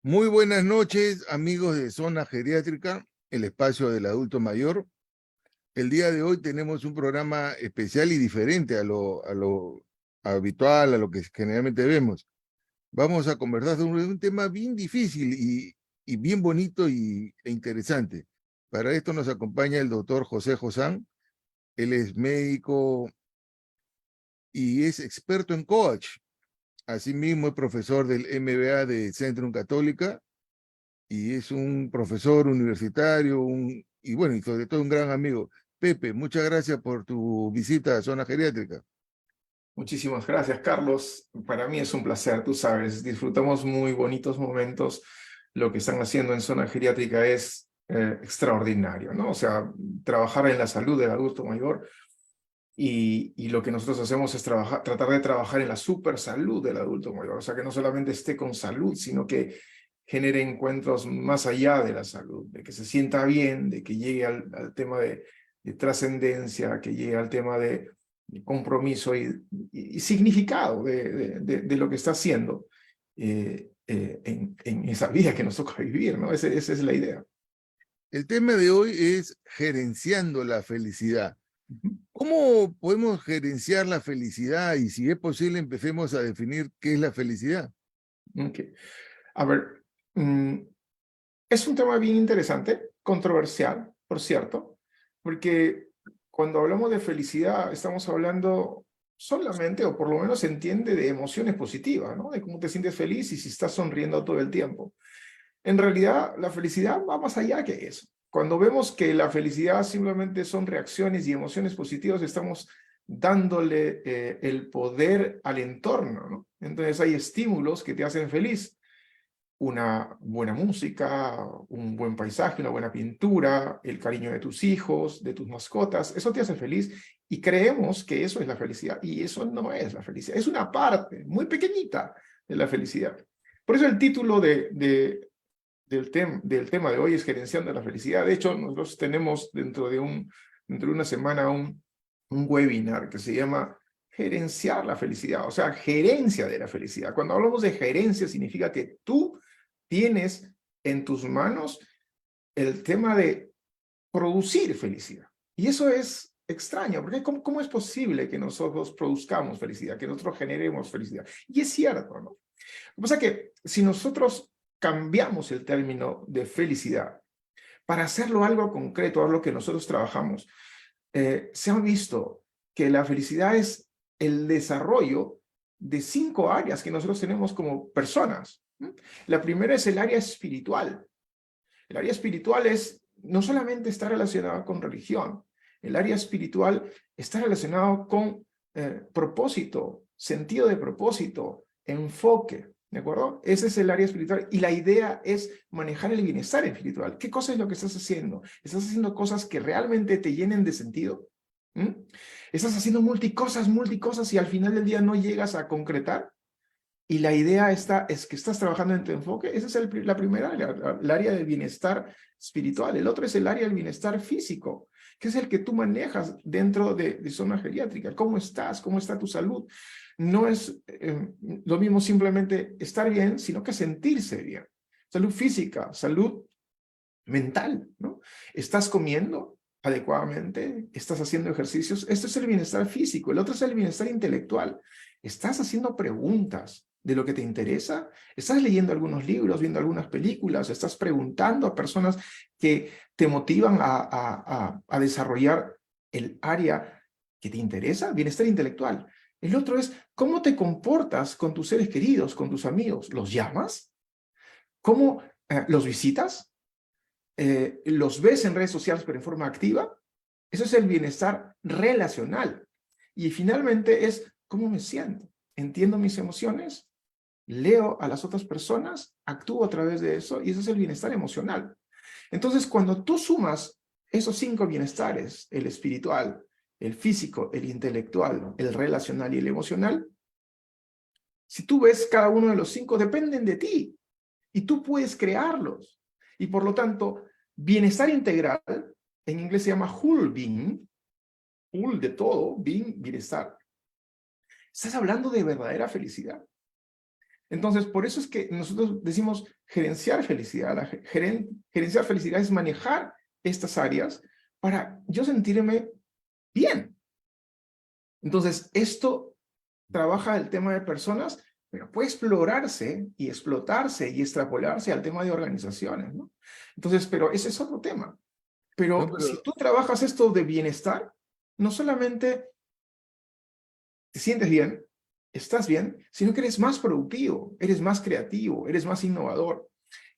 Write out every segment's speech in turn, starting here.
Muy buenas noches, amigos de Zona Geriátrica, el espacio del adulto mayor. El día de hoy tenemos un programa especial y diferente a lo habitual, a lo que generalmente vemos. Vamos a conversar sobre un tema bien difícil y bien bonito e interesante. Para esto nos acompaña el doctor José Josán. Él es médico y es experto en coach. Asimismo, es profesor del MBA de Centrum Católica y es un profesor universitario, y bueno, y sobre todo un gran amigo. Pepe, muchas gracias por tu visita a Zona Geriátrica. Muchísimas gracias, Carlos. Para mí es un placer, tú sabes, disfrutamos muy bonitos momentos. Lo que están haciendo en zona geriátrica es extraordinario, ¿no? O sea, trabajar en la salud del adulto mayor y lo que nosotros hacemos es tratar de trabajar en la super salud del adulto mayor. O sea, que no solamente esté con salud, sino que genere encuentros más allá de la salud, de que se sienta bien, de que llegue al tema de trascendencia, que llegue al tema de compromiso y significado de lo que está haciendo en esa vida que nos toca vivir, ¿no? Esa es la idea. El tema de hoy es gerenciando la felicidad. Ujú. ¿Cómo podemos gerenciar la felicidad? Y si es posible, empecemos a definir qué es la felicidad. Ok. A ver, es un tema bien interesante, controversial, por cierto, porque cuando hablamos de felicidad estamos hablando solamente, o por lo menos se entiende, de emociones positivas, ¿no? De cómo te sientes feliz y si estás sonriendo todo el tiempo. En realidad, la felicidad va más allá que eso. Cuando vemos que la felicidad simplemente son reacciones y emociones positivas, estamos dándole el poder al entorno, ¿no? Entonces hay estímulos que te hacen feliz, una buena música, un buen paisaje, una buena pintura, el cariño de tus hijos, de tus mascotas, eso te hace feliz y creemos que eso es la felicidad y eso no es la felicidad, es una parte muy pequeñita de la felicidad. Por eso el título del tema de hoy es gerenciando la felicidad. De hecho, nosotros tenemos dentro de una semana un webinar que se llama gerenciar la felicidad, o sea, gerencia de la felicidad. Cuando hablamos de gerencia significa que tú tienes en tus manos el tema de producir felicidad. Y eso es extraño, porque ¿cómo es posible que nosotros produzcamos felicidad, que nosotros generemos felicidad? Y es cierto, ¿no? Lo que pasa es que si nosotros cambiamos el término de felicidad para hacerlo algo concreto, algo que nosotros trabajamos, se ha visto que la felicidad es el desarrollo de 5 áreas que nosotros tenemos como personas. La primera es el área espiritual. El área espiritual no solamente está relacionada con religión, el área espiritual está relacionado con propósito, sentido de propósito, enfoque, ¿de acuerdo? Ese es el área espiritual y la idea es manejar el bienestar espiritual. ¿Qué cosa es lo que estás haciendo? ¿Estás haciendo cosas que realmente te llenen de sentido? ¿Mm? ¿Estás haciendo multicosas y al final del día no llegas a concretar? Y la idea es que estás trabajando en tu enfoque. Esa es la primera área, el área del bienestar espiritual. El otro es el área del bienestar físico, que es el que tú manejas dentro de zona geriátrica. ¿Cómo estás? ¿Cómo está tu salud? No es lo mismo simplemente estar bien, sino que sentirse bien. Salud física, salud mental, ¿no? ¿Estás comiendo adecuadamente? ¿Estás haciendo ejercicios? Esto es el bienestar físico. El otro es el bienestar intelectual. ¿Estás haciendo preguntas de lo que te interesa? ¿Estás leyendo algunos libros, viendo algunas películas? ¿Estás preguntando a personas que te motivan a desarrollar el área que te interesa? Bienestar intelectual. El otro es cómo te comportas con tus seres queridos, con tus amigos. ¿Los llamas? ¿Cómo los visitas? ¿Los ves en redes sociales pero en forma activa? Eso es el bienestar relacional. Y finalmente es cómo me siento. Entiendo mis emociones, leo a las otras personas, actúo a través de eso y eso es el bienestar emocional. Entonces, cuando tú sumas esos 5 bienestares, el espiritual, el físico, el intelectual, el relacional y el emocional, si tú ves cada uno de los 5, dependen de ti y tú puedes crearlos. Y por lo tanto, bienestar integral, en inglés se llama whole being, whole de todo, being, bienestar. Estás hablando de verdadera felicidad. Entonces, por eso es que nosotros decimos gerenciar felicidad. Gerenciar felicidad es manejar estas áreas para yo sentirme bien. Entonces, esto trabaja el tema de personas, pero puede explorarse y explotarse y extrapolarse al tema de organizaciones, ¿no? Entonces, pero ese es otro tema. No, Pero si pero tú trabajas esto de bienestar, no solamente te sientes bien, estás bien, sino que eres más productivo, eres más creativo, eres más innovador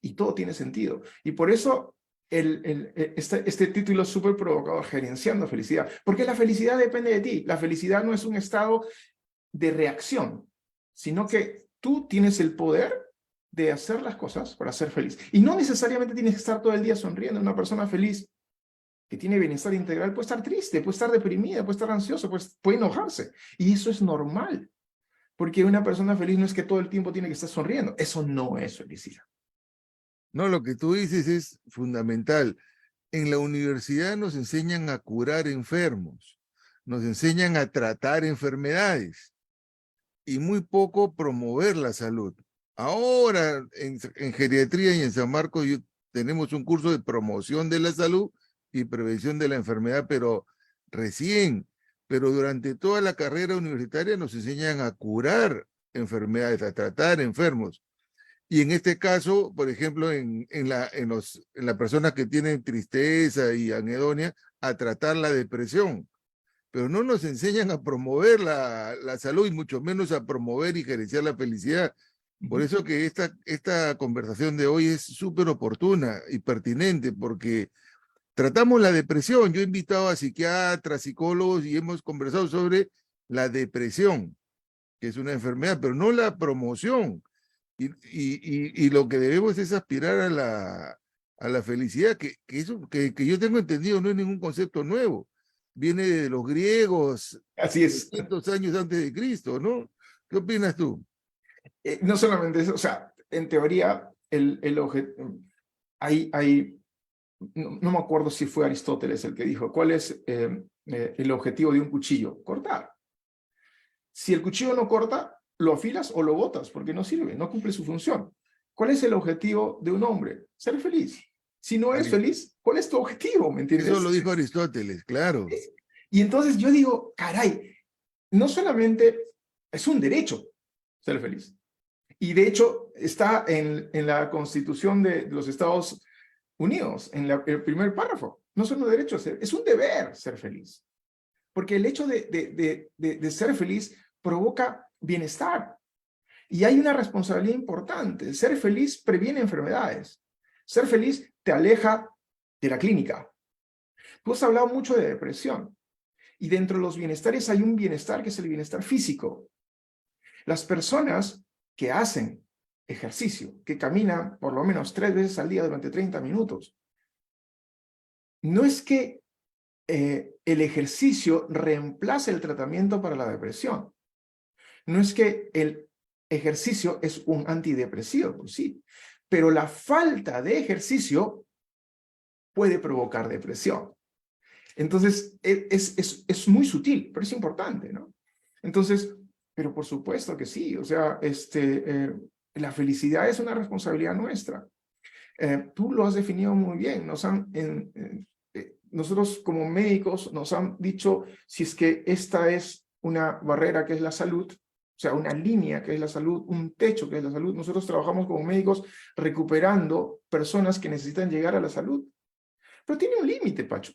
y todo tiene sentido. Y por eso este título es súper provocador, gerenciando felicidad, porque la felicidad depende de ti. La felicidad no es un estado de reacción, sino que tú tienes el poder de hacer las cosas para ser feliz. Y no necesariamente tienes que estar todo el día sonriendo. Una persona feliz que tiene bienestar integral puede estar triste, puede estar deprimida, puede estar ansiosa, puede enojarse. Y eso es normal, porque una persona feliz no es que todo el tiempo tiene que estar sonriendo. Eso no es felicidad. no, lo que tú dices es fundamental. En la universidad nos enseñan a curar enfermos, nos enseñan a tratar enfermedades y muy poco promover la salud. Ahora en geriatría y en San Marcos tenemos un curso de promoción de la salud y prevención de la enfermedad, pero recién, pero durante toda la carrera universitaria nos enseñan a curar enfermedades, a tratar enfermos. Y en este caso, por ejemplo, en las personas que tienen tristeza y anedonia, a tratar la depresión. Pero no nos enseñan a promover la salud y mucho menos a promover y gerenciar la felicidad. Por eso que esta conversación de hoy es súper oportuna y pertinente, porque tratamos la depresión. Yo he invitado a psiquiatras, psicólogos y hemos conversado sobre la depresión, que es una enfermedad, pero no la promoción. Y lo que debemos es aspirar a la felicidad, que yo tengo entendido no es ningún concepto nuevo. Viene de los griegos Así es. 300 años antes de Cristo, ¿no? ¿Qué opinas tú? No solamente eso, o sea, en teoría, hay no me acuerdo si fue Aristóteles el que dijo, ¿cuál es el objetivo de un cuchillo? Cortar. Si el cuchillo no corta, lo afilas o lo botas, porque no sirve, no cumple su función. ¿Cuál es el objetivo de un hombre? Ser feliz. Si no eres feliz, ¿cuál es tu objetivo? ¿Me Eso lo entiendes? dijo Aristóteles, claro. Y entonces yo digo, caray, no solamente es un derecho ser feliz. Y de hecho está en la Constitución de los Estados Unidos, en el primer párrafo. No es un derecho a ser, es un deber ser feliz. Porque el hecho de ser feliz provoca bienestar. Y hay una responsabilidad importante. Ser feliz previene enfermedades. Ser feliz te aleja de la clínica. Tú has hablado mucho de depresión. Y dentro de los bienestares hay un bienestar que es el bienestar físico. Las personas que hacen ejercicio, que caminan por lo menos 3 veces al día durante 30 minutos, no es que el ejercicio reemplace el tratamiento para la depresión. No es que el ejercicio es un antidepresivo, pues sí, pero la falta de ejercicio puede provocar depresión. Entonces, es muy sutil, pero es importante, ¿no? Entonces, pero por supuesto que sí, o sea, la felicidad es una responsabilidad nuestra. Tú lo has definido muy bien, nosotros como médicos nos han dicho si es que esta es una barrera que es la salud, o sea, una línea que es la salud, un techo que es la salud. Nosotros trabajamos como médicos recuperando personas que necesitan llegar a la salud. Pero tiene un límite, Pacho.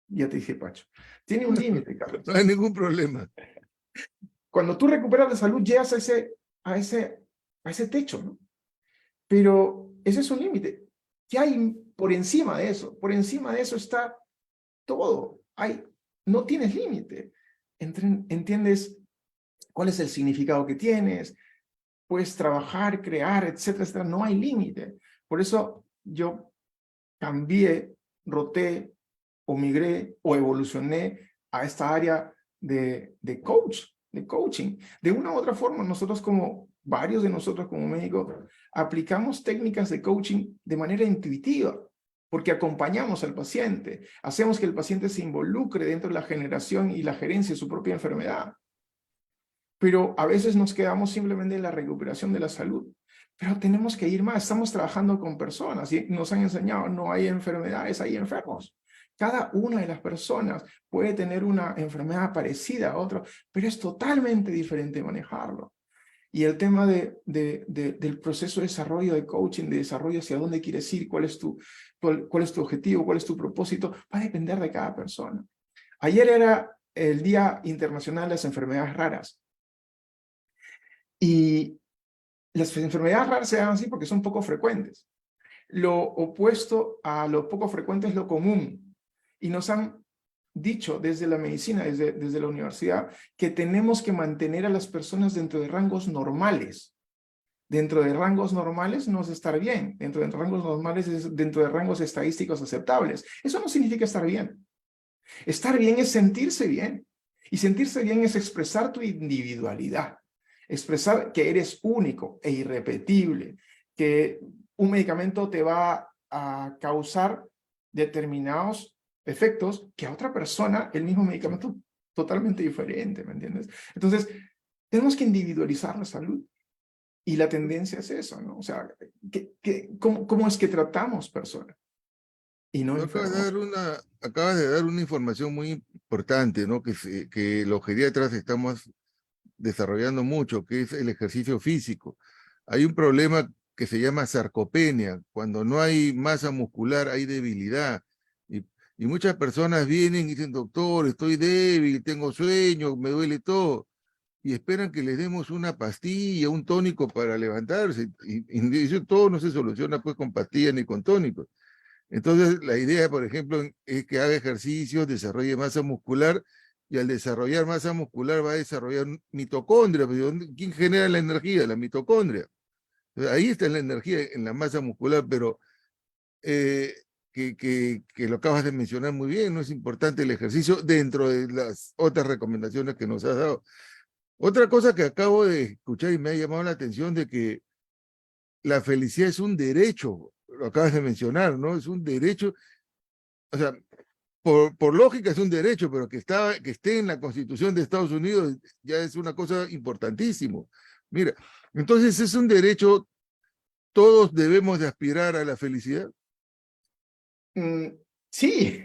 Ya te dije, Pacho. Tiene un límite, Carlos. No hay ningún problema. Cuando tú recuperas la salud, llegas a ese techo, ¿no? Pero ese es un límite. ¿Qué hay por encima de eso? Por encima de eso está todo. No tienes límite. ¿Entiendes cuál es el significado que tienes? Puedes trabajar, crear, etcétera, etcétera. No hay límite. Por eso yo cambié, roté, o migré, o evolucioné a esta área de coaching. De una u otra forma, varios de nosotros como médicos, aplicamos técnicas de coaching de manera intuitiva, porque acompañamos al paciente, hacemos que el paciente se involucre dentro de la generación y la gerencia de su propia enfermedad. pero a veces nos quedamos simplemente en la recuperación de la salud. Pero tenemos que ir más, estamos trabajando con personas y nos han enseñado, no hay enfermedades, hay enfermos. Cada una de las personas puede tener una enfermedad parecida a otra, pero es totalmente diferente manejarlo. Y el tema del proceso de desarrollo, de coaching, de desarrollo hacia dónde quieres ir, cuál es tu objetivo, cuál es tu propósito, va a depender de cada persona. Ayer era el Día Internacional de las Enfermedades Raras. Y las enfermedades raras se llaman así porque son poco frecuentes. Lo opuesto a lo poco frecuente es lo común. Y nos han dicho desde la medicina, desde la universidad, que tenemos que mantener a las personas dentro de rangos normales. Dentro de rangos normales no es estar bien. Dentro de rangos normales es dentro de rangos estadísticos aceptables. Eso no significa estar bien. Estar bien es sentirse bien. Y sentirse bien es expresar tu individualidad. Expresar que eres único e irrepetible, que un medicamento te va a causar determinados efectos que a otra persona el mismo medicamento totalmente diferente, ¿me entiendes? Entonces, tenemos que individualizar la salud y la tendencia es eso, ¿no? O sea, ¿cómo es que tratamos personas y no Tú enfermos? acabas de dar una información muy importante, ¿no? Que los geriatras estamos desarrollando mucho, que es el ejercicio físico. Hay un problema que se llama sarcopenia. Cuando no hay masa muscular, hay debilidad. Y muchas personas vienen y dicen, doctor, estoy débil, tengo sueño, me duele todo. Y esperan que les demos una pastilla, un tónico para levantarse. Y eso todo no se soluciona pues con pastillas ni con tónicos. Entonces, la idea, por ejemplo, es que haga ejercicios, desarrolle masa muscular, y al desarrollar masa muscular va a desarrollar mitocondria. ¿Quién genera la energía? La mitocondria. Entonces, ahí está la energía en la masa muscular, pero eh, que lo acabas de mencionar muy bien, no es importante el ejercicio dentro de las otras recomendaciones que nos has dado. Otra cosa que acabo de escuchar y me ha llamado la atención de que la felicidad es un derecho, lo acabas de mencionar, ¿no? Es un derecho, o sea, por lógica es un derecho, pero que esté en la Constitución de Estados Unidos ya es una cosa importantísimo. Mira, entonces es un derecho, todos debemos de aspirar a la felicidad. Mm, sí,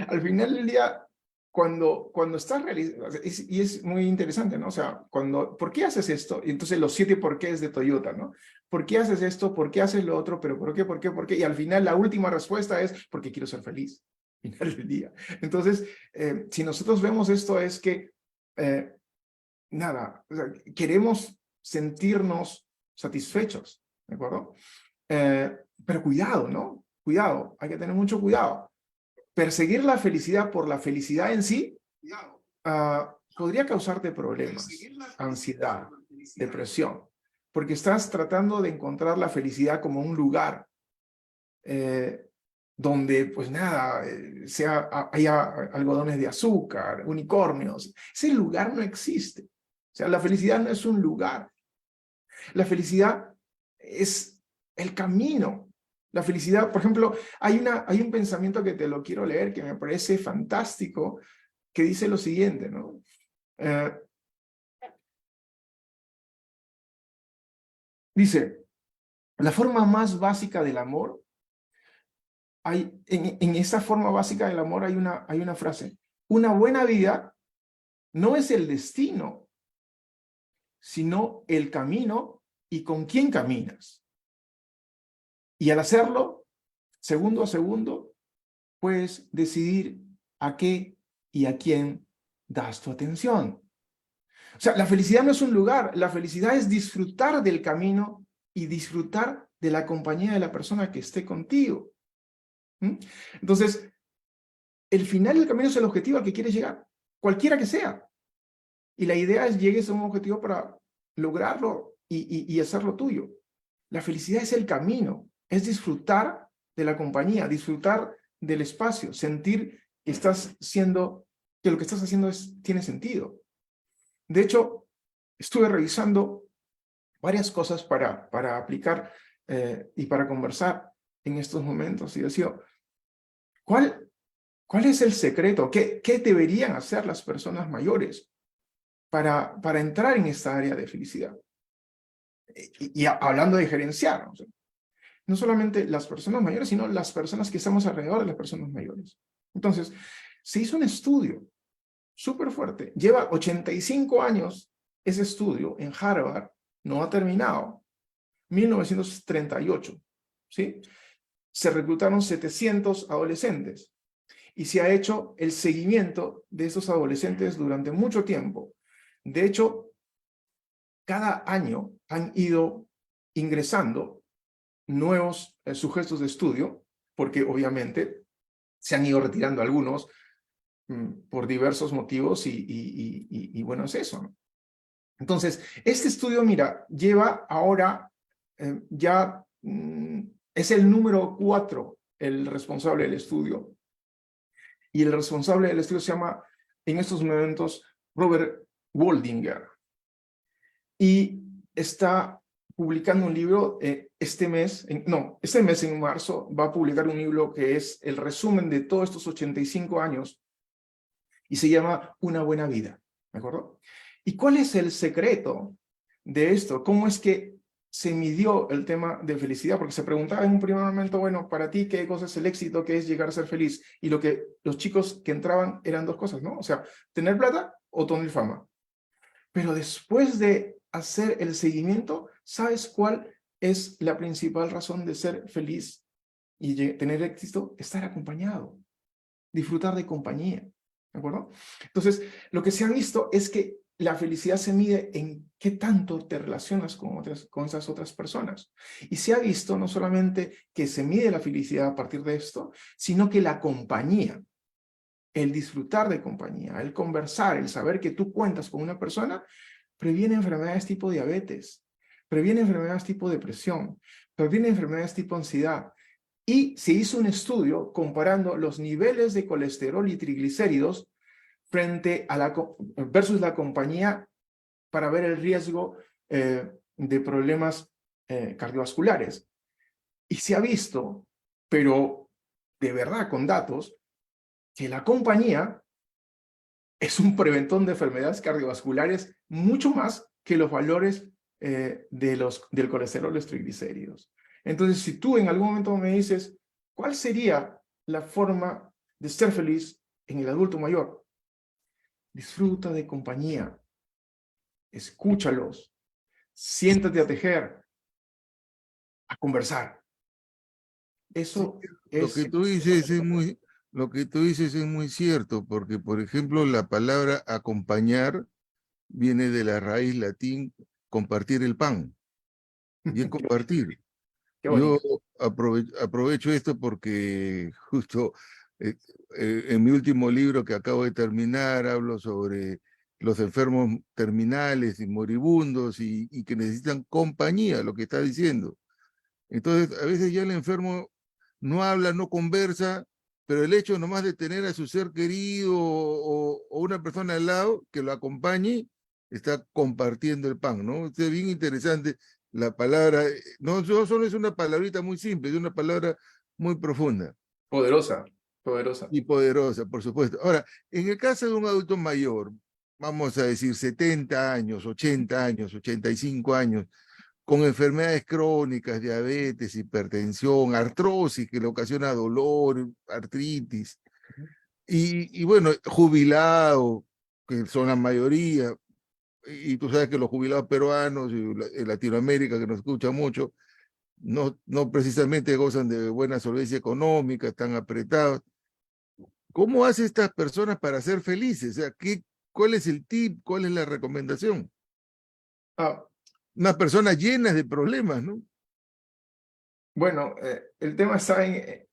al final del día, cuando estás realizando, y es muy interesante, ¿no? O sea, ¿por qué haces esto? Y entonces los 7 porqués de Toyota, ¿no? ¿Por qué haces esto? ¿Por qué haces lo otro? ¿Pero por qué? ¿Por qué? ¿Por qué? Y al final la última respuesta es porque quiero ser feliz, al final del día. Entonces, si nosotros vemos esto es que, eh, nada, o sea, queremos sentirnos satisfechos, ¿de acuerdo? Pero cuidado, ¿no? Cuidado, hay que tener mucho cuidado. Perseguir la felicidad por la felicidad en sí podría causarte problemas, ansiedad, depresión, porque estás tratando de encontrar la felicidad como un lugar donde, pues nada, haya algodones de azúcar, unicornios. Ese lugar no existe. O sea, la felicidad no es un lugar. La felicidad es el camino. La felicidad, por ejemplo, hay un pensamiento que te lo quiero leer que me parece fantástico, que dice lo siguiente, ¿no? Dice, la forma más básica del amor, en esa forma básica del amor hay una frase, una buena vida no es el destino, sino el camino y con quién caminas. Y al hacerlo, segundo a segundo, puedes decidir a qué y a quién das tu atención. O sea, la felicidad no es un lugar, la felicidad es disfrutar del camino y disfrutar de la compañía de la persona que esté contigo. ¿Mm? Entonces, el final del camino es el objetivo al que quieres llegar, cualquiera que sea. Y la idea es llegues a un objetivo para lograrlo y hacerlo tuyo. La felicidad es el camino, es disfrutar de la compañía, disfrutar del espacio, sentir que que lo que estás haciendo tiene sentido. De hecho, estuve revisando varias cosas para aplicar y para conversar en estos momentos y decía, ¿cuál es el secreto? ¿Qué deberían hacer las personas mayores para entrar en esta área de felicidad. Y hablando de gerenciar, ¿no? O sea, no solamente las personas mayores, sino las personas que estamos alrededor de las personas mayores. Entonces, se hizo un estudio súper fuerte. Lleva 85 años ese estudio en Harvard, no ha terminado, 1938, ¿sí? Se reclutaron 700 adolescentes y se ha hecho el seguimiento de estos adolescentes durante mucho tiempo. De hecho, cada año han ido ingresando nuevos sujetos de estudio, porque obviamente se han ido retirando algunos por diversos motivos y bueno, es eso, ¿no? Entonces, este estudio, mira, lleva ahora ya, es el número 4 el responsable del estudio, y el responsable del estudio se llama, en estos momentos, Robert Waldinger, y está publicando un libro este mes, en marzo, va a publicar un libro que es el resumen de todos estos 85 años, y se llama Una buena vida, ¿de acuerdo? ¿Y cuál es el secreto de esto? ¿Cómo es que se midió el tema de felicidad? Porque se preguntaba en un primer momento, bueno, para ti, ¿qué cosa es el éxito? ¿Qué es llegar a ser feliz? Y lo que los chicos que entraban eran dos cosas, ¿no? O sea, tener plata o tener fama. Pero después de hacer el seguimiento, ¿sabes cuál es la principal razón de ser feliz y tener éxito? Estar acompañado, disfrutar de compañía, ¿de acuerdo? Entonces, lo que se ha visto es que la felicidad se mide en qué tanto te relacionas con esas otras personas. Y se ha visto no solamente que se mide la felicidad a partir de esto, sino que la compañía, el disfrutar de compañía, el conversar, el saber que tú cuentas con una persona, previene enfermedades tipo diabetes, previene enfermedades tipo depresión, previene enfermedades tipo ansiedad. Y se hizo un estudio comparando los niveles de colesterol y triglicéridos frente a versus la compañía para ver el riesgo de problemas cardiovasculares. Y se ha visto, pero de verdad con datos, que la compañía es un preventón de enfermedades cardiovasculares mucho más que los valores del colesterol y los triglicéridos. Entonces, si tú en algún momento me dices, ¿cuál sería la forma de ser feliz en el adulto mayor? Disfruta de compañía, escúchalos, siéntate a tejer, a conversar. Sí, Eso lo que es... tú dices es muy, lo que tú dices es muy cierto, porque, por ejemplo, la palabra acompañar viene de la raíz latín compartir el pan, y es compartir. Qué Yo bonito. aprovecho esto porque justo en mi último libro que acabo de terminar hablo sobre los enfermos terminales y moribundos y que necesitan compañía, lo que está diciendo. Entonces, a veces ya el enfermo no habla, no conversa, pero el hecho nomás de tener a su ser querido o una persona al lado que lo acompañe, está compartiendo el pan, ¿no? Es bien interesante la palabra, no solo es una palabrita muy simple, es una palabra muy profunda Poderosa, poderosa. y poderosa, por supuesto. Ahora, en el caso de un adulto mayor, vamos a decir 70 años, 80 años, 85 años, con enfermedades crónicas, diabetes, hipertensión, artrosis que le ocasiona dolor, artritis, y bueno, jubilado, que son la mayoría, y tú sabes que los jubilados peruanos y en Latinoamérica, que nos escuchan mucho, no precisamente gozan de buena solvencia económica, están apretados. ¿Cómo hace estas personas para ser felices? O sea, ¿cuál es el tip? ¿Cuál es la recomendación? Ah, Unas personas llenas de problemas, ¿no? bueno, el tema está en...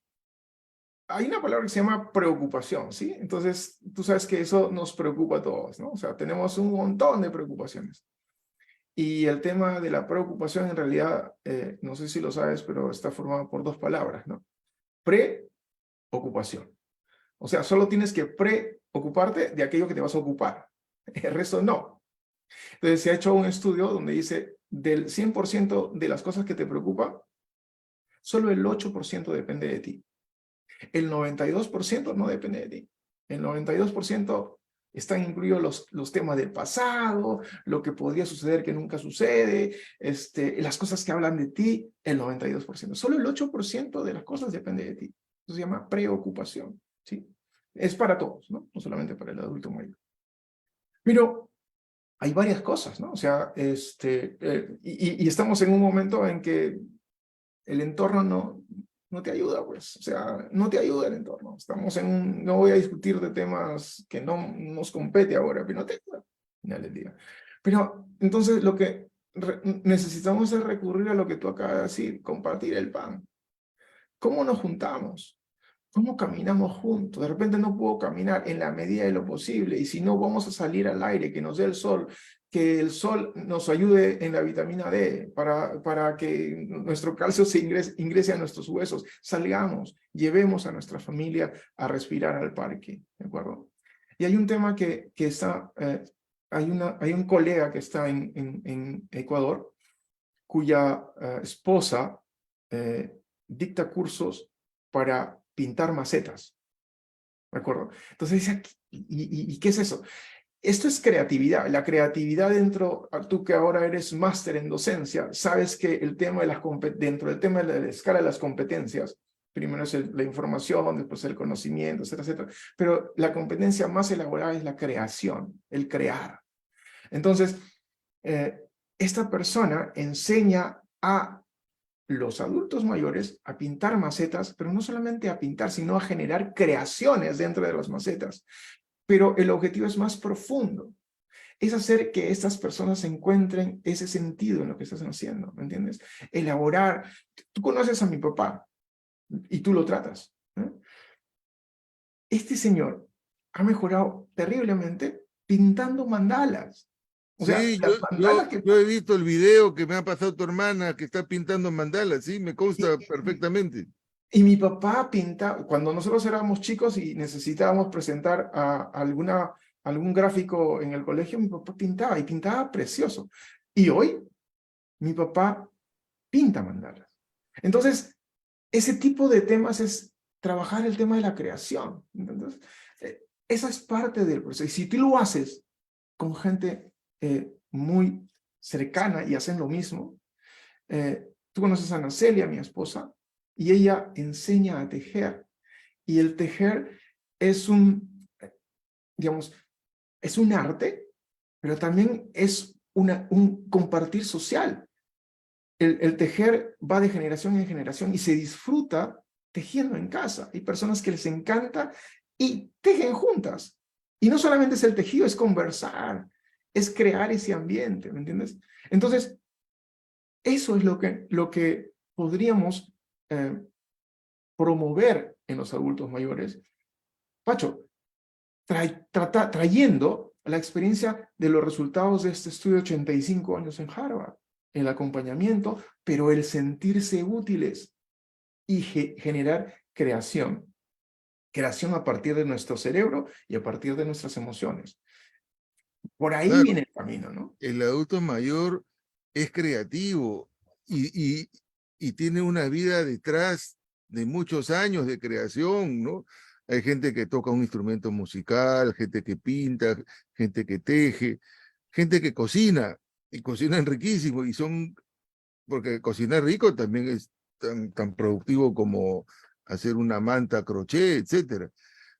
hay una palabra que se llama preocupación, ¿sí? Entonces, tú sabes que eso nos preocupa a todos, ¿no? O sea, tenemos un montón de preocupaciones. Y el tema de la preocupación, en realidad, no sé si lo sabes, pero está formado por dos palabras, ¿no? Preocupación. O sea, solo tienes que preocuparte de aquello que te vas a ocupar. El resto no. Entonces, se ha hecho un estudio donde dice, del 100% de las cosas que te preocupan, solo el 8% depende de ti. El 92% no depende de ti. El 92% Están incluidos los temas del pasado, lo que podría suceder que nunca sucede, las cosas que hablan de ti, el 92%. Solo el 8% de las cosas depende de ti. Eso se llama preocupación, ¿sí? Es para todos, ¿no? No solamente para el adulto mayor. Pero hay varias cosas, ¿no? O sea, y estamos en un momento en que el entorno no te ayuda, pues. O sea, no te ayuda el entorno. Estamos no voy a discutir de temas que no nos compete ahora, pero no te ayuda al final del día. Pero entonces lo que necesitamos es recurrir a lo que tú acabas de decir, compartir el pan. ¿Cómo nos juntamos? ¿Cómo caminamos juntos? De repente no puedo caminar en la medida de lo posible, y si no, vamos a salir al aire, que nos dé el sol, que el sol nos ayude en la vitamina D para que nuestro calcio se ingrese a nuestros huesos. Salgamos, llevemos a nuestra familia a respirar al parque, ¿de acuerdo? Y hay un tema que está, hay un colega que está en Ecuador, cuya esposa dicta cursos para pintar macetas, ¿de acuerdo? Entonces dice, ¿y qué es eso? Esto es creatividad. La creatividad tú que ahora eres máster en docencia, sabes que el tema dentro del tema de la escala de las competencias, primero es la información, después el conocimiento, etcétera, etcétera, pero la competencia más elaborada es la creación, el crear. Entonces, esta persona enseña a los adultos mayores a pintar macetas, pero no solamente a pintar, sino a generar creaciones dentro de las macetas. Pero el objetivo es más profundo. Es hacer que estas personas encuentren ese sentido en lo que estás haciendo, ¿me entiendes? Elaborar. Tú conoces a mi papá y tú lo tratas, ¿no? Este señor ha mejorado terriblemente pintando mandalas. O sea, Sí, las mandalas que... yo he visto el video que me ha pasado tu hermana que está pintando mandalas, sí, me consta perfectamente. Y mi papá pintaba, cuando nosotros éramos chicos y necesitábamos presentar algún gráfico en el colegio, mi papá pintaba y pintaba precioso. Y hoy mi papá pinta mandalas. Entonces, ese tipo de temas es trabajar el tema de la creación. Entonces, esa es parte del proceso. Y si tú lo haces con gente muy cercana y hacen lo mismo, tú conoces a Ana Celia, mi esposa, y ella enseña a tejer. Y el tejer es digamos, es un arte, pero también es un compartir social. El tejer va de generación en generación y se disfruta tejiendo en casa. Hay personas que les encanta y tejen juntas. Y no solamente es el tejido, es conversar, es crear ese ambiente, ¿me entiendes? Entonces, eso es lo que podríamos promover en los adultos mayores. Pacho, trayendo la experiencia de los resultados de este estudio de 85 años en Harvard, el acompañamiento, pero el sentirse útiles y generar creación. Creación a partir de nuestro cerebro y a partir de nuestras emociones. Por ahí Claro, viene el camino, ¿no? el adulto mayor es creativo y tiene una vida detrás de muchos años de creación, ¿no? Hay gente que toca un instrumento musical, gente que pinta, gente que teje, gente que cocina, y cocinan riquísimo, porque cocinar rico también es tan productivo como hacer una manta a crochet, etcétera.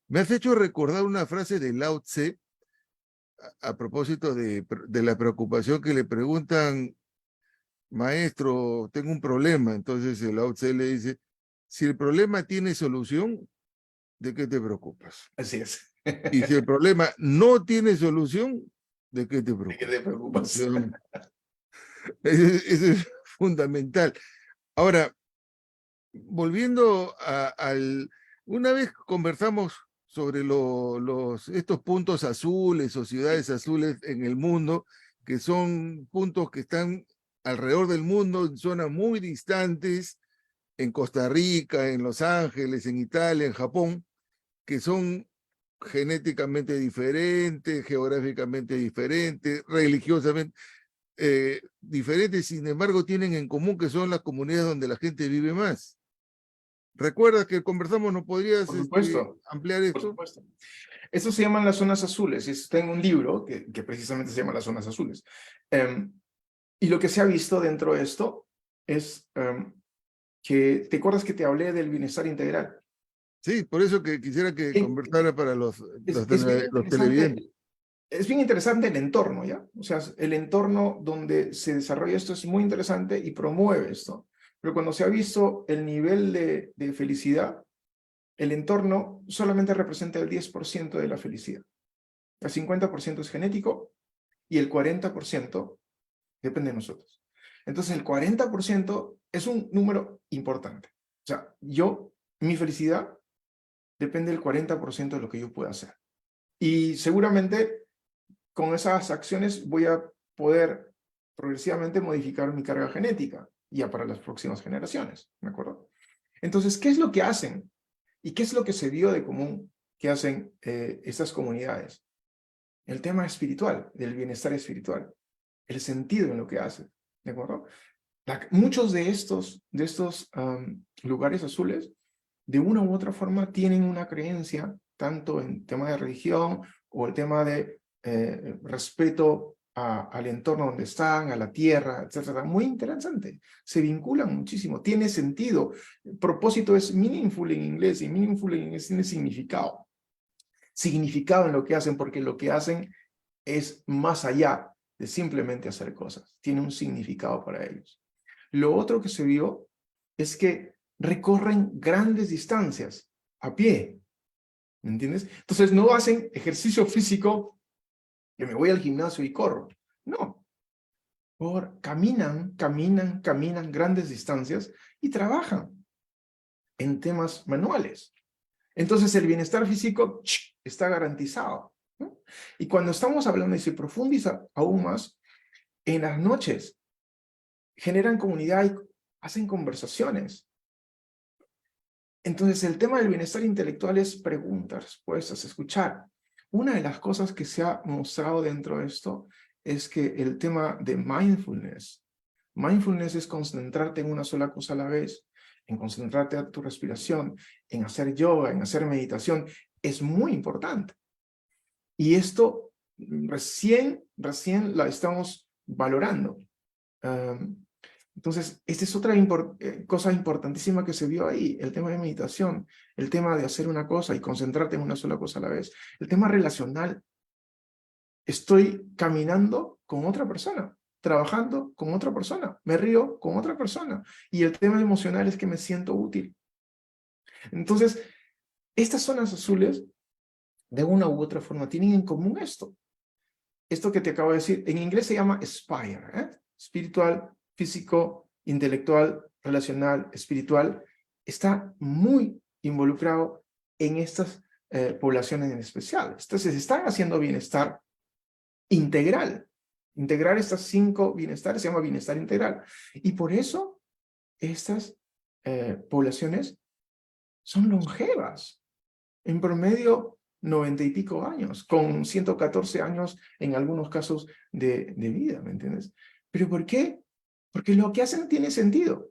Me has hecho recordar una frase de Lao Tse a propósito de la preocupación que le preguntan, maestro, tengo un problema. Entonces el Lao Tse le dice, si el problema tiene solución, ¿de qué te preocupas? Así es. Y si el problema no tiene solución, ¿de qué te ¿De qué preocupas? te preocupas? Eso es fundamental. Ahora, volviendo una vez conversamos sobre estos puntos azules o ciudades azules en el mundo, que son puntos que están alrededor del mundo, en zonas muy distantes, en Costa Rica, en Los Ángeles, en Italia, en Japón, que son genéticamente diferentes, geográficamente diferentes, religiosamente diferentes, sin embargo tienen en común que son las comunidades donde la gente vive más. ¿Recuerdas que conversamos? ¿No podrías Por supuesto, ampliar por esto? supuesto. Eso se llaman las zonas azules, y está en un libro que precisamente se llama las zonas azules. Y lo que se ha visto dentro de esto es que, ¿te acuerdas que te hablé del bienestar integral? Sí, por eso que quisiera que Eh, conversara para Es bien los televidentes. interesante. Es bien interesante el entorno, ¿ya? O sea, el entorno donde se desarrolla esto es muy interesante y promueve esto. Pero cuando se ha visto el nivel de felicidad, el entorno solamente representa el 10% de la felicidad. El 50% es genético y el 40% depende de nosotros. Entonces, el 40% es un número importante. O sea, mi felicidad depende del 40% de lo que yo pueda hacer. Y seguramente con esas acciones voy a poder progresivamente modificar mi carga genética ya para las próximas generaciones, ¿de acuerdo? Entonces, ¿qué es lo que hacen? ¿Y qué es lo que se dio de común que hacen estas comunidades? El tema espiritual, del bienestar espiritual, el sentido en lo que hacen, ¿de acuerdo? Muchos de estos lugares azules, de una u otra forma, tienen una creencia, tanto en tema de religión o el tema de respeto al entorno donde están, a la tierra, etcétera. Muy interesante. Se vinculan muchísimo. Tiene sentido. Propósito es meaningful en inglés, y meaningful en inglés tiene significado. Significado en lo que hacen, porque lo que hacen es más allá de simplemente hacer cosas. Tiene un significado para ellos. Lo otro que se vio es que recorren grandes distancias a pie, ¿me entiendes? Entonces no hacen ejercicio físico, que me voy al gimnasio y corro. No, caminan grandes distancias y trabajan en temas manuales. Entonces el bienestar físico está garantizado, ¿no? Y cuando estamos hablando y se profundiza aún más, en las noches generan comunidad y hacen conversaciones. Entonces, el tema del bienestar intelectual es preguntas, respuestas, escuchar. Una de las cosas que se ha mostrado dentro de esto es que el tema de mindfulness es concentrarte en una sola cosa a la vez, en concentrarte a tu respiración, en hacer yoga, en hacer meditación, es muy importante. Y esto recién la estamos valorando. Entonces, esta es otra cosa importantísima que se vio ahí, el tema de meditación, el tema de hacer una cosa y concentrarte en una sola cosa a la vez, el tema relacional. Estoy caminando con otra persona, trabajando con otra persona, me río con otra persona, y el tema emocional es que me siento útil. Entonces, estas zonas azules, de una u otra forma, tienen en común esto. Esto que te acabo de decir, en inglés se llama SPIRE, espiritual, físico, intelectual, relacional, espiritual, está muy involucrado en estas poblaciones en especial. Entonces, están haciendo bienestar integral. Integrar estas 5 bienestares se llama bienestar integral. Y por eso estas poblaciones son longevas. En promedio, 90 y pico años, con 114 años en algunos casos de vida, ¿me entiendes? ¿Pero por qué? Porque lo que hacen tiene sentido.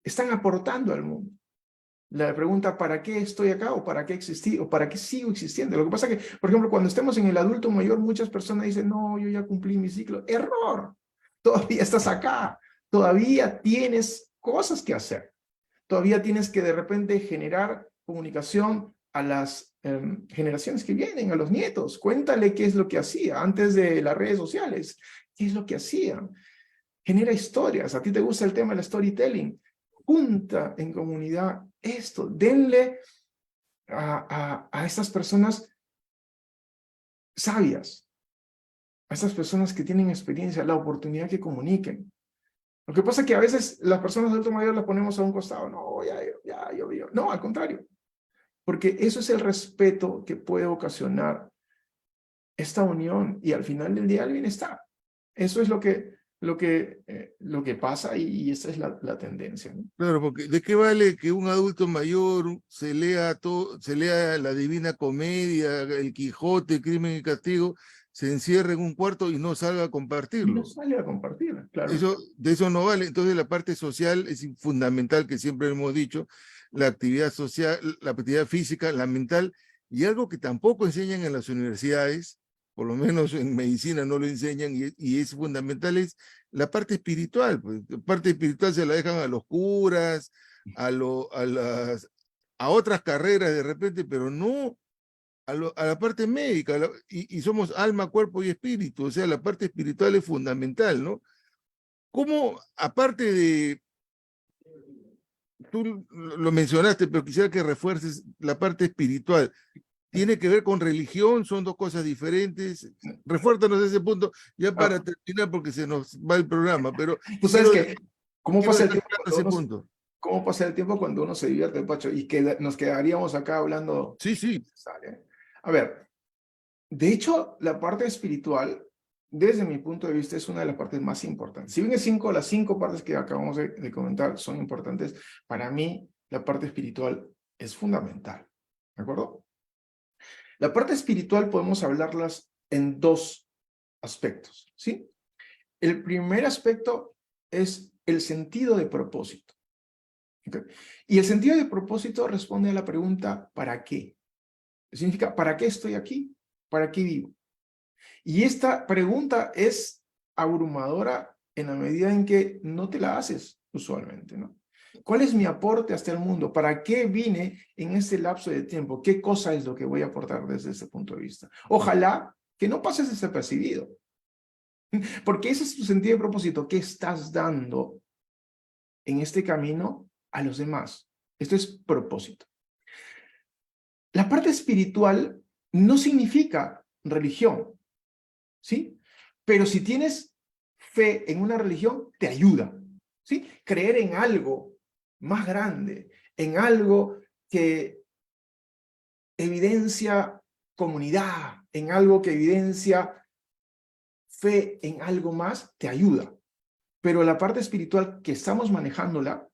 Están aportando al mundo. La pregunta, ¿para qué estoy acá? ¿O para qué existí? ¿O para qué sigo existiendo? Lo que pasa es que, por ejemplo, cuando estemos en el adulto mayor, muchas personas dicen, no, yo ya cumplí mi ciclo. ¡Error! Todavía estás acá. Todavía tienes cosas que hacer. Todavía tienes que de repente generar comunicación a las generaciones que vienen, a los nietos. Cuéntale qué es lo que hacía antes de las redes sociales. ¿Qué es lo que hacían? Genera historias. A ti te gusta el tema del storytelling. Junta en comunidad esto. Denle a estas personas sabias, a estas personas que tienen experiencia, la oportunidad que comuniquen. Lo que pasa es que a veces las personas de adulto mayor las ponemos a un costado. No, yo. No, al contrario. Porque eso es el respeto que puede ocasionar esta unión y al final del día el bienestar. Eso es lo que pasa y esa es la tendencia, ¿no? Claro, porque ¿de qué vale que un adulto mayor se lea la Divina Comedia, el Quijote, Crimen y Castigo, se encierre en un cuarto y no salga a Y no compartirlo? sale a compartirla, claro. De eso no vale. Entonces la parte social es fundamental, que siempre hemos dicho. la actividad social, la actividad física, la mental, y algo que tampoco enseñan en las universidades, por lo menos en medicina no lo enseñan, y es fundamental, es la parte espiritual. Pues, la parte espiritual se la dejan a los curas, a otras carreras de repente, pero no a la parte médica, y somos alma, cuerpo y espíritu, o sea, la parte espiritual es fundamental, ¿no? ¿Cómo, aparte de, tú lo mencionaste, pero quisiera que refuerces la parte espiritual, ¿tiene que ver con religión? ¿Son dos cosas diferentes? Refuértanos ese punto ya para Ah, terminar porque se nos va el programa, pero tú sabes quiero, que, ¿cómo quiero pasa el dejar tiempo claro cuando ese uno, punto. cómo pasa el tiempo cuando uno se divierte, Pacho? Y que nos quedaríamos acá hablando. Sí, sí, ¿Sale? A ver, de hecho, la parte espiritual, desde mi punto de vista, es una de las partes más importantes. Si bien las cinco partes que acabamos de comentar son importantes, para mí la parte espiritual es fundamental. ¿De acuerdo? La parte espiritual podemos hablarlas en dos aspectos, ¿sí? El primer aspecto es el sentido de propósito. ¿Okay? Y el sentido de propósito responde a la pregunta ¿para qué? Significa ¿para qué estoy aquí? ¿Para qué vivo? Y esta pregunta es abrumadora en la medida en que no te la haces usualmente, ¿no? ¿Cuál es mi aporte hasta el mundo? ¿Para qué vine en este lapso de tiempo? ¿Qué cosa es lo que voy a aportar desde ese punto de vista? Ojalá que no pases desapercibido, porque ese es tu sentido de propósito. ¿Qué estás dando en este camino a los demás? Esto es propósito. La parte espiritual no significa religión, ¿sí? Pero si tienes fe en una religión, te ayuda, ¿sí? Creer en algo más grande, en algo que evidencia comunidad, en algo que evidencia fe en algo más, te ayuda. Pero la parte espiritual que estamos manejándola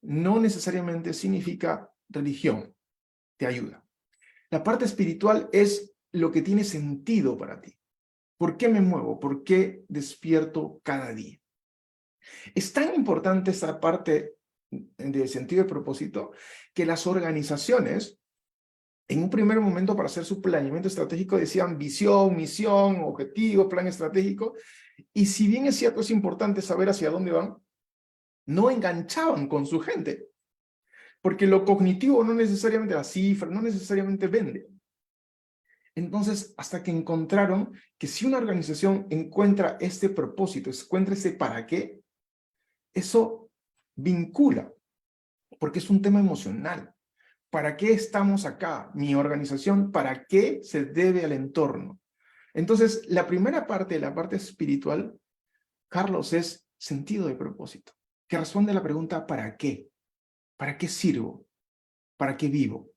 no necesariamente significa religión, te ayuda. La parte espiritual es lo que tiene sentido para ti. ¿Por qué me muevo? ¿Por qué despierto cada día? Es tan importante esta parte de sentido de propósito que las organizaciones, en un primer momento para hacer su planeamiento estratégico, decían visión, misión, objetivo, plan estratégico, y si bien es cierto, es importante saber hacia dónde van, no enganchaban con su gente, porque lo cognitivo no necesariamente la cifra, no necesariamente vende. Entonces, hasta que encontraron que si una organización encuentra este propósito, encuentra ese para qué, eso vincula, porque es un tema emocional. ¿Para qué estamos acá? Mi organización, ¿para qué se debe al entorno? Entonces, la primera parte, la parte espiritual, Carlos, es sentido de propósito, que responde a la pregunta ¿para qué? ¿Para qué sirvo? ¿Para qué vivo?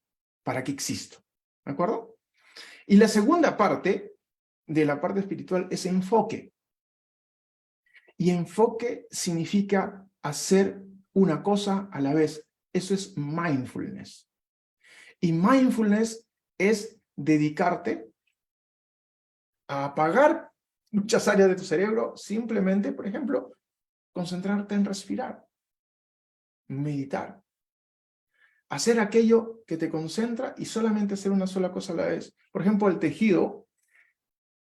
¿Para qué existo? ¿De acuerdo? Y la segunda parte de la parte espiritual es enfoque. Y enfoque significa hacer una cosa a la vez. Eso es mindfulness. Y mindfulness es dedicarte a apagar muchas áreas de tu cerebro, simplemente, por ejemplo, concentrarte en respirar, meditar, hacer aquello que te concentra y solamente hacer una sola cosa a la vez. Por ejemplo, el tejido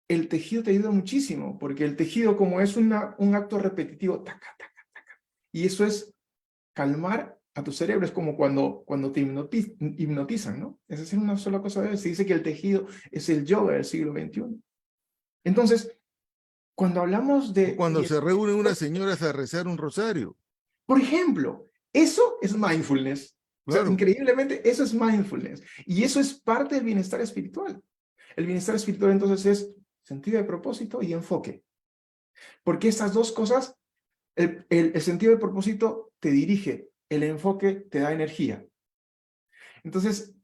te ayuda muchísimo, porque el tejido, como es un acto repetitivo, taca, taca, taca, y eso es calmar a tu cerebro. Es como cuando te hipnotizan, ¿no? Es hacer una sola cosa a la vez. Se dice que el tejido es el yoga del siglo XXI. Entonces, cuando hablamos o de... cuando se reúnen unas señoras a rezar un rosario, Por ejemplo, eso es mindfulness. O sea, claro. increíblemente, eso es mindfulness. Y eso es parte del bienestar espiritual. El bienestar espiritual entonces es sentido de propósito y enfoque. Porque estas dos cosas, el sentido de propósito te dirige, el enfoque te da energía. Entonces,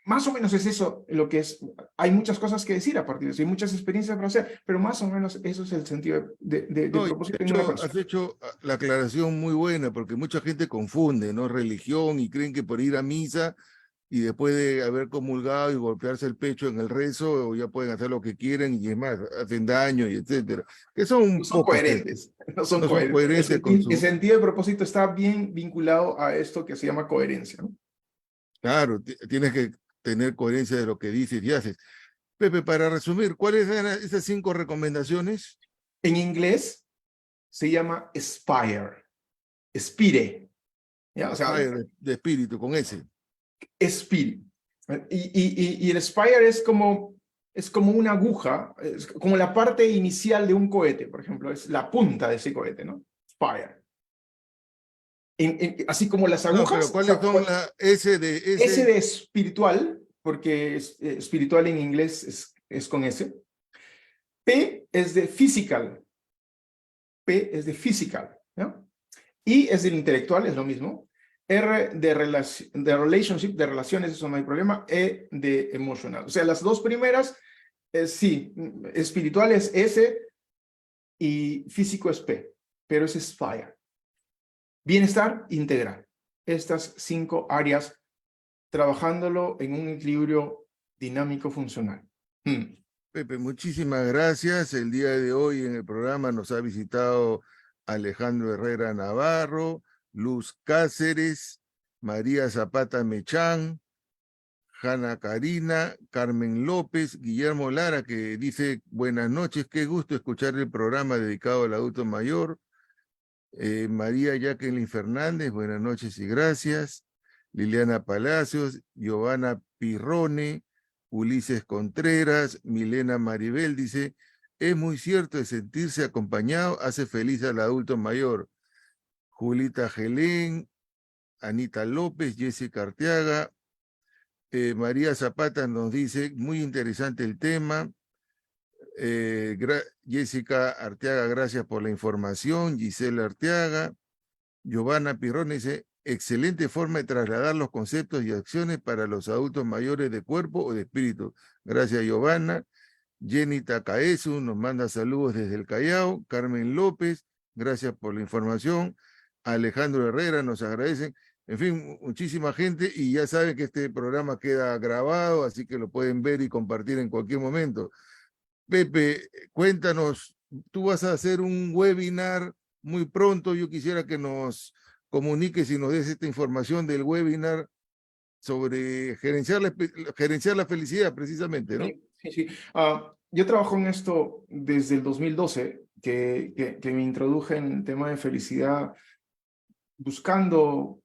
más o menos es eso lo que es. Hay muchas cosas que decir a partir de eso, hay muchas experiencias para hacer, pero más o menos eso es el sentido de No, y propósito en una persona. has hecho la aclaración muy buena, porque mucha gente confunde, ¿no? Religión y creen que por ir a misa y después de haber comulgado y golpearse el pecho en el rezo, ya pueden hacer lo que quieren y es más, hacen daño y etcétera. Que No son son poca gente, coherentes, no son no son coherentes. coherentes con El su... sentido de propósito está bien vinculado a esto que se llama coherencia, ¿no? Claro, tienes que tener coherencia de lo que dices y haces. Pepe, para resumir, ¿cuáles eran esas 5 recomendaciones? En inglés se llama Spire, Spire, ¿ya? O sea, Fire, de espíritu, con ese. Spire. Y el Spire es como una aguja, es como la parte inicial de un cohete, por ejemplo, es la punta de ese cohete, ¿no? Spire. Así como las No, pero agujas, o ¿cuáles sea, son la S de S ese? de espiritual, porque espiritual en inglés es con S. P es de physical, P es de physical, ¿no? I es del intelectual, es lo mismo. R de relationship, de relaciones, eso no hay problema. E de emotional. O sea, las dos primeras, sí, espiritual es S y físico es P, pero ese es fire. Bienestar integral. Estas 5 áreas, trabajándolo en un equilibrio dinámico funcional. Pepe, muchísimas gracias. El día de hoy en el programa nos ha visitado Alejandro Herrera Navarro, Luz Cáceres, María Zapata Mechán, Hanna Karina, Carmen López, Guillermo Lara, que dice buenas noches, qué gusto escuchar el programa dedicado al adulto mayor. María Jacqueline Fernández, buenas noches y gracias. Liliana Palacios, Giovanna Pirrone, Ulises Contreras, Milena Maribel dice, es muy cierto de sentirse acompañado, hace feliz al adulto mayor. Julita Gelén, Anita López, Jessica Arteaga, María Zapata nos dice, muy interesante el tema. Jessica Arteaga, gracias por la información. Gisela Arteaga. Giovanna Pirrón dice, excelente forma de trasladar los conceptos y acciones para los adultos mayores de cuerpo o de espíritu. Gracias, Giovanna. Jenny Takaesu nos manda saludos desde el Callao. Carmen López, gracias por la información. Alejandro Herrera nos agradecen. En fin, muchísima gente y ya saben que este programa queda grabado, así que lo pueden ver y compartir en cualquier momento. Pepe, cuéntanos, tú vas a hacer un webinar muy pronto. Yo quisiera que nos comuniques y nos des esta información del webinar sobre gerenciar la felicidad, precisamente, ¿no? Sí, sí, sí. Yo trabajo en esto desde el 2012, que me introduje en el tema de felicidad buscando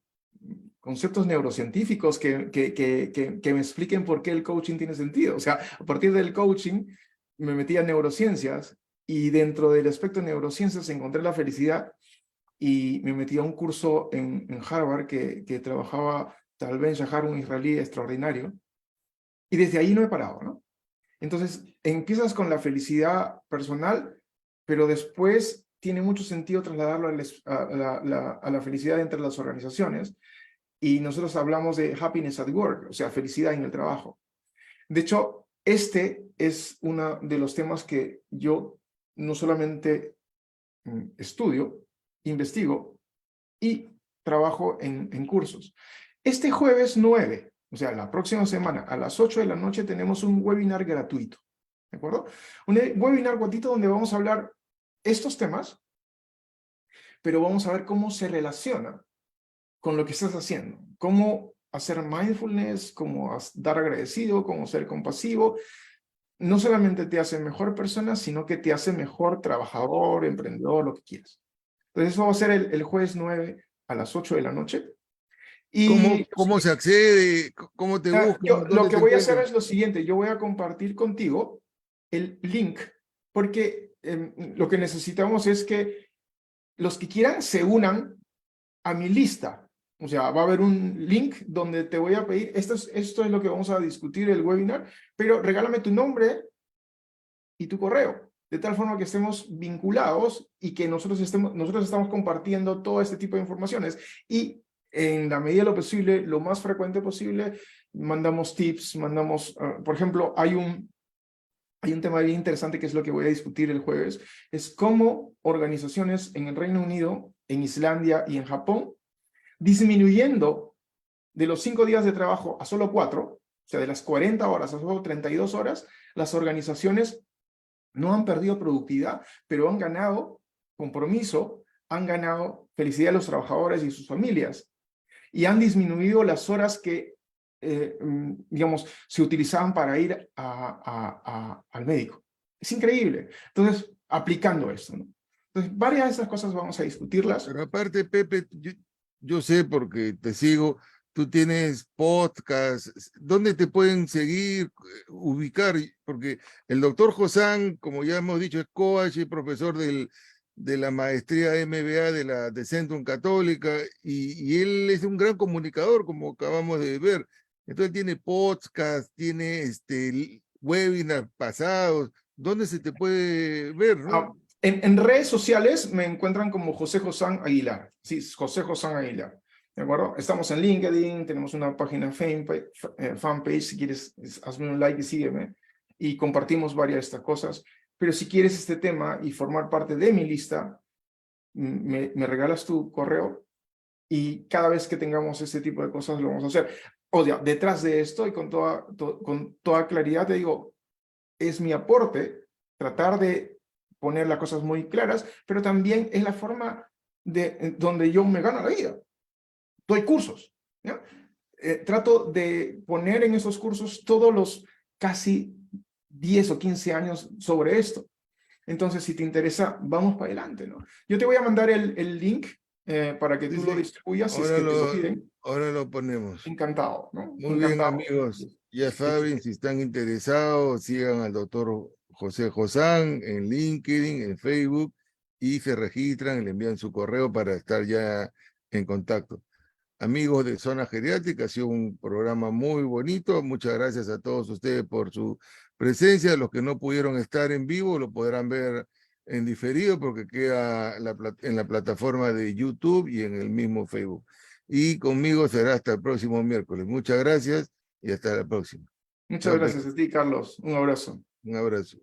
conceptos neurocientíficos que me expliquen por qué el coaching tiene sentido. O sea, a partir del coaching me metí a neurociencias y dentro del aspecto de neurociencias encontré la felicidad y me metí a un curso en Harvard que trabajaba Tal Ben Shahar, un israelí extraordinario, y desde ahí no he parado, ¿no? Entonces, empiezas con la felicidad personal, pero después tiene mucho sentido trasladarlo a la felicidad entre las organizaciones. Y nosotros hablamos de happiness at work, o sea, felicidad en el trabajo. De hecho, este es uno de los temas que yo no solamente estudio, investigo y trabajo en cursos. Este jueves 9, o sea, la próxima semana, a las 8 de la noche, tenemos un webinar gratuito, ¿de acuerdo? Un webinar gratuito donde vamos a hablar estos temas, pero vamos a ver cómo se relaciona con lo que estás haciendo, cómo hacer mindfulness, cómo dar agradecido, cómo ser compasivo. No solamente te hace mejor persona, sino que te hace mejor trabajador, emprendedor, lo que quieras. Entonces eso va a ser el jueves 9 a las 8 de la noche. Y ¿Cómo se accede? ¿Cómo te yo buscan? lo ¿Dónde que te voy a hacer encuentran? es lo siguiente, yo voy a compartir contigo el link, porque lo que necesitamos es que los que quieran se unan a mi lista. O sea, va a haber un link donde te voy a pedir, esto es lo que vamos a discutir el webinar, pero regálame tu nombre y tu correo, de tal forma que estemos vinculados y que nosotros estamos compartiendo todo este tipo de informaciones. Y en la medida de lo posible, lo más frecuente posible, mandamos tips, por ejemplo, hay un tema bien interesante que es lo que voy a discutir el jueves, es cómo organizaciones en el Reino Unido, en Islandia y en Japón, disminuyendo de los 5 días de trabajo a solo 4, o sea, de las 40 horas a solo 32 horas, las organizaciones no han perdido productividad, pero han ganado compromiso, han ganado felicidad de los trabajadores y sus familias, y han disminuido las horas que digamos, se utilizaban para ir al médico. Es increíble. Entonces, aplicando esto, ¿no? Entonces, varias de esas cosas vamos a discutirlas. Pero aparte, Pepe, yo sé porque te sigo, tú tienes podcast, ¿dónde te pueden seguir, ubicar? Porque el doctor Josán, como ya hemos dicho, es coach y profesor de la maestría MBA de Centrum Católica, y él es un gran comunicador, como acabamos de ver. Entonces tiene podcast, tiene webinars pasados, ¿dónde se te puede ver, no? En redes sociales me encuentran como José Josán Aguilar. Sí, José Josán Aguilar. ¿De acuerdo? Estamos en LinkedIn, tenemos una página fanpage. Si quieres, hazme un like y sígueme. Y compartimos varias de estas cosas. Pero si quieres este tema y formar parte de mi lista, me regalas tu correo y cada vez que tengamos este tipo de cosas lo vamos a hacer. O sea, detrás de esto y con toda claridad te digo, es mi aporte tratar de poner las cosas muy claras, pero también es la forma donde yo me gano la vida. Doy cursos, ¿ya? Trato de poner en esos cursos todos los casi 10 o 15 años sobre esto. Entonces, si te interesa, vamos para adelante, ¿no? Yo te voy a mandar el link para que tú lo distribuyas si es que te lo piden. Ahora lo ponemos. Encantado, ¿no? Muy bien, Encantado. amigos. Ya saben, si están interesados, sigan al doctor José Josán en LinkedIn, en Facebook, y se registran y le envían su correo para estar ya en contacto. Amigos de Zona Geriátrica, ha sido un programa muy bonito. Muchas gracias a todos ustedes por su presencia. Los que no pudieron estar en vivo lo podrán ver en diferido porque queda en la plataforma de YouTube y en el mismo Facebook. Y conmigo será hasta el próximo miércoles. Muchas gracias y hasta la próxima. Muchas Chao, gracias Pepe. a ti, Carlos. Un abrazo. Un abrazo.